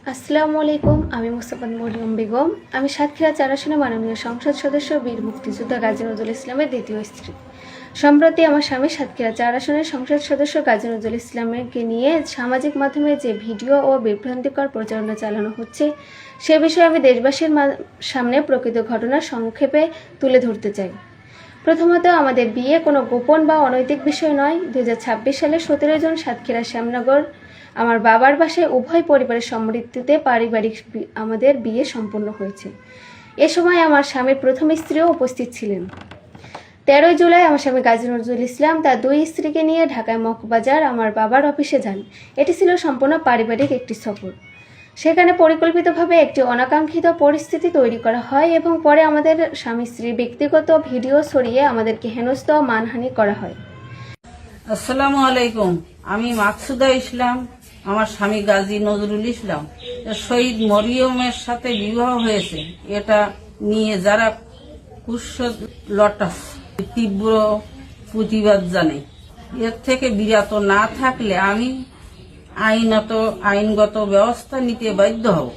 আসসালামু আলাইকুম। আমি মোস্তফাত মরিয়ম বেগম। আমি সাতক্ষীরা 4 আসনে মাননীয় সংসদ সদস্য বীর মুক্তিযোদ্ধা গাজী নজরুল ইসলামের দ্বিতীয় স্ত্রী। সম্প্রতি আমার স্বামী সাতক্ষীরা 4 আসনের সংসদ সদস্য গাজী নজরুল ইসলামকে নিয়ে সামাজিক মাধ্যমে যে ভিডিও ও বিভ্রান্তিকর প্রচারণা চালানো হচ্ছে সে বিষয়ে আমি দেশবাসীর সামনে প্রকৃত ঘটনা সংক্ষেপে তুলে ধরতে চাই। প্রথমত, আমাদের বিয়ে কোনো গোপন বা অনৈতিক বিষয় নয়। 2026 সালের 17 জুন সাতক্ষীরা শ্যামনগর আমার বাবার বাসায় উভয় পরিবারের সম্মতিতে পারিবারিক আমাদের বিয়ে সম্পন্ন হয়েছে। এ সময় আমার স্বামীর প্রথম স্ত্রীও উপস্থিত ছিলেন। 13 জুলাই আমার স্বামী গাজী নজরুল ইসলাম তার 2 স্ত্রীকে নিয়ে ঢাকায় মগবাজার আমার বাবার অফিসে যান। এটি ছিল সম্পূর্ণ পারিবারিক একটি সফর। সেখানে পরিকল্পিতভাবে একটি অনাকাঙ্ক্ষিত পরিস্থিতি তৈরি করা হয় এবং পরে আমাদের স্বামী স্ত্রীর ব্যক্তিগত ভিডিও ছড়িয়ে আমাদেরকে হেনস্থা ও মানহানি করা হয়। আসসালামু আলাইকুম। আমি মাকসুদা ইসলাম, আমার স্বামী গাজী নজরুল ইসলাম শহীদ মরিয়মের সাথে বিবাহ হয়েছে, এটা নিয়ে যারা কুৎসা তীব্র প্রতিবাদ জানাই। এর থেকে বিরত না থাকলে আমি আইনগত ব্যবস্থা নিতে বাধ্য হব।